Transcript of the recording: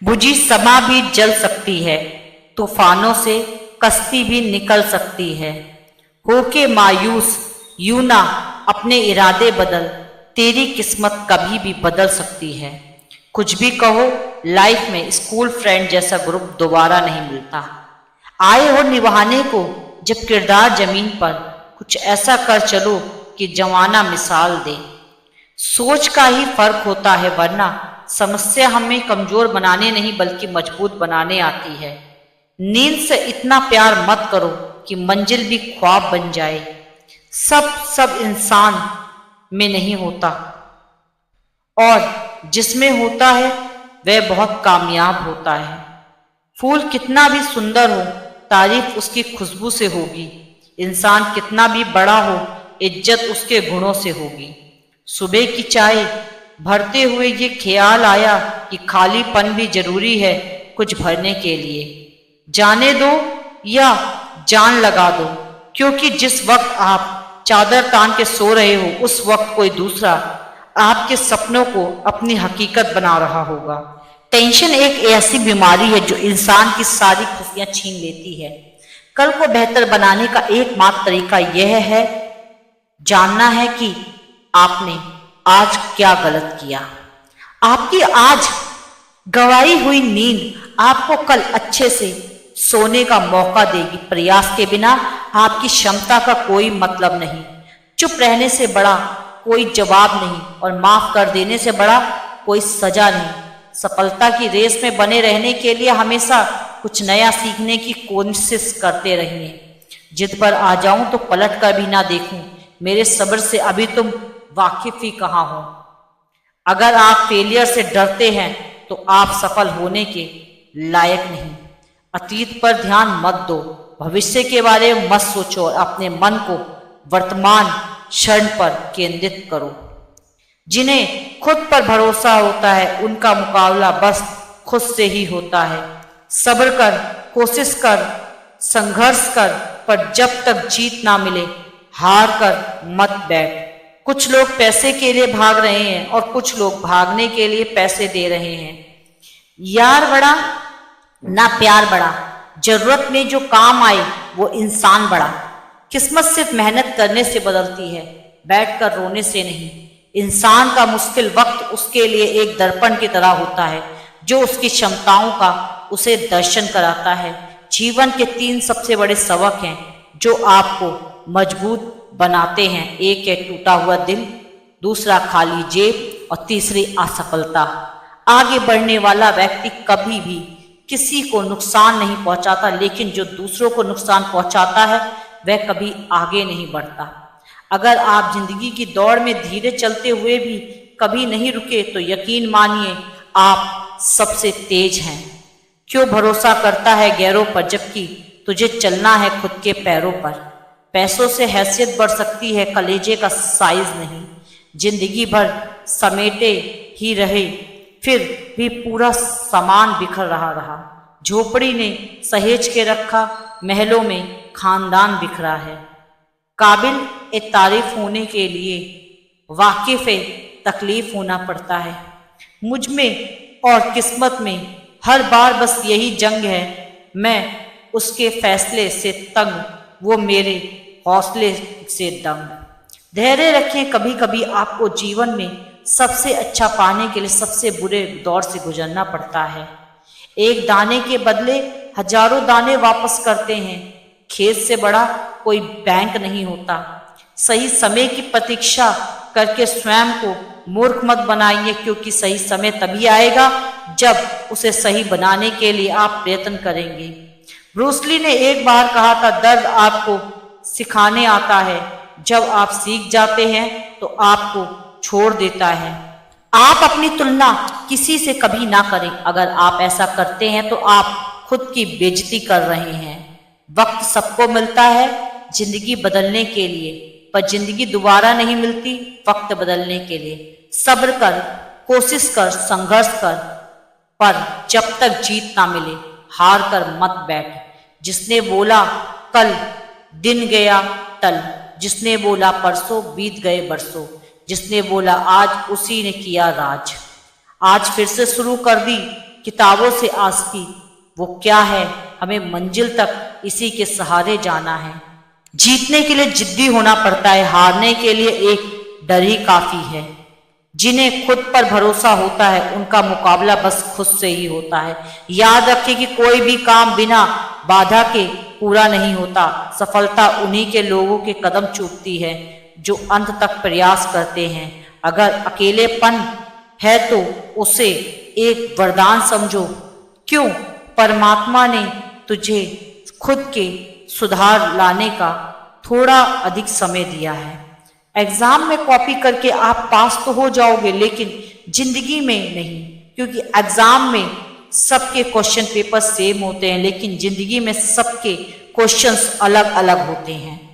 बुझी समा भी जल सकती है, तूफानों से कश्ती भी निकल सकती है। होके मायूस यूं ना अपने इरादे बदल, तेरी किस्मत कभी भी बदल सकती है। कुछ भी कहो, लाइफ में स्कूल फ्रेंड जैसा ग्रुप दोबारा नहीं मिलता। आए हो निभाने को जब किरदार जमीन पर, कुछ ऐसा कर चलो कि जमाना मिसाल दे। सोच का ही फर्क होता है, वरना समस्या हमें कमजोर बनाने नहीं बल्कि मजबूत बनाने आती है। नींद से इतना प्यार मत करो कि मंजिल भी ख्वाब बन जाए। सब इंसान में नहीं होता, और जिसमें होता है वह बहुत कामयाब होता है। फूल कितना भी सुंदर हो, तारीफ उसकी खुशबू से होगी। इंसान कितना भी बड़ा हो, इज्जत उसके गुणों से होगी। सुबह की चाय भरते हुए ये ख्याल आया कि खालीपन भी जरूरी है कुछ भरने के लिए। जाने दो या जान लगा दो, क्योंकि जिस वक्त आप चादर तान के सो रहे हो, उस वक्त कोई दूसरा आपके सपनों को अपनी हकीकत बना रहा होगा। टेंशन एक ऐसी बीमारी है जो इंसान की सारी खुशियां छीन लेती है। कल को बेहतर बनाने का एकमात्र तरीका यह है, जानना है कि आपने आज क्या गलत किया। आपकी आज गंवाई हुई नींद आपको कल अच्छे से सोने का मौका देगी। प्रयास के बिना आपकी क्षमता का कोई मतलब नहीं। चुप रहने से बड़ा कोई जवाब नहीं, और माफ कर देने से बड़ा कोई सजा नहीं। सफलता की रेस में बने रहने के लिए हमेशा कुछ नया सीखने की कोशिश करते रहिए। जिद पर आ जाऊं तो पलट कर भी ना देखूं, मेरे सब्र से अभी तुम वाकिफ ही कहाँ हो। अगर आप फेलियर से डरते हैं तो आप सफल होने के लायक नहीं। अतीत पर ध्यान मत दो, भविष्य के बारे में मत सोचो, और अपने मन को वर्तमान क्षण पर केंद्रित करो। जिन्हें खुद पर भरोसा होता है उनका मुकाबला बस खुद से ही होता है। सब्र कर, कोशिश कर, संघर्ष कर, पर जब तक जीत ना मिले हार कर मत बैठ। कुछ लोग पैसे के लिए भाग रहे हैं और कुछ लोग भागने के लिए पैसे दे रहे हैं। यार बड़ा ना प्यार बड़ा, जरूरत में जो काम आए वो इंसान बड़ा। किस्मत सिर्फ मेहनत करने से बदलती है, बैठकर रोने से नहीं। इंसान का मुश्किल वक्त उसके लिए एक दर्पण की तरह होता है जो उसकी क्षमताओं का उसे दर्शन कराता है। जीवन के 3 सबसे बड़े सबक हैं जो आपको मजबूत बनाते हैं। एक है टूटा हुआ दिल, दूसरा खाली जेब, और तीसरी असफलता। आगे बढ़ने वाला व्यक्ति कभी भी किसी को नुकसान नहीं पहुंचाता, लेकिन जो दूसरों को नुकसान पहुंचाता है वह कभी आगे नहीं बढ़ता। अगर आप जिंदगी की दौड़ में धीरे चलते हुए भी कभी नहीं रुके तो यकीन मानिए आप सबसे तेज हैं। क्यों भरोसा करता है गैरों पर जबकि तुझे चलना है खुद के पैरों पर। पैसों से हैसियत बढ़ सकती है, कलेजे का साइज नहीं। जिंदगी भर समेटे ही रहे फिर भी पूरा सामान बिखर रहा। झोपड़ी ने सहेज के रखा, महलों में खानदान बिखरा है। काबिल एक तारीफ होने के लिए वाकिफ तकलीफ होना पड़ता है। मुझ में और किस्मत में हर बार बस यही जंग है। मैं उसके फैसले से तंग, वो मेरे हौसले से दंग। धैर्य रखें, कभी कभी आपको जीवन में सबसे अच्छा पाने के लिए सबसे बुरे दौर से गुजरना पड़ता है। एक दाने के बदले हजारों दाने वापस करते हैं। खेत से बड़ा कोई बैंक नहीं होता। सही समय की प्रतीक्षा करके स्वयं को मूर्ख मत बनाइए, क्योंकि सही समय तभी आएगा जब उसे सही बनाने के लिए आप प्रयत्न करेंगे। ब्रूस ली ने एक बार कहा था, दर्द आपको सिखाने आता है, जब आप सीख जाते हैं तो आपको छोड़ देता है। आप अपनी तुलना किसी से कभी ना करें। अगर आप ऐसा करते हैं तो आप खुद की बेइज्जती कर रहे हैं। वक्त सबको मिलता है जिंदगी बदलने के लिए, पर जिंदगी दोबारा नहीं मिलती वक्त बदलने के लिए। सब्र कर, कोशिश कर, संघर्ष कर, पर जब तक जीत ना मिले हार कर मत बैठ। जिसने बोला कल दिन गया टल, जिसने बोला परसों बीत गए बरसों, जिसने बोला आज उसी ने किया राज। आज फिर से शुरू कर दी किताबों से आसकी, वो क्या है, हमें मंजिल तक इसी के सहारे जाना है। जीतने के लिए जिद्दी होना पड़ता है, हारने के लिए एक डर ही काफी है। जिन्हें खुद पर भरोसा होता है उनका मुकाबला बस खुद से ही होता है। याद रखें कि कोई भी काम बिना बाधा के पूरा नहीं होता। सफलता उन्हीं के लोगों के कदम चूमती है जो अंत तक प्रयास करते हैं। अगर अकेलेपन है तो उसे एक वरदान समझो। क्यों? परमात्मा ने तुझे खुद के सुधार लाने का थोड़ा अधिक समय दिया है। एग्जाम में कॉपी करके आप पास तो हो जाओगे, लेकिन जिंदगी में नहीं, क्योंकि एग्जाम में सबके क्वेश्चन पेपर सेम होते हैं, लेकिन जिंदगी में सबके क्वेश्चंस अलग अलग होते हैं।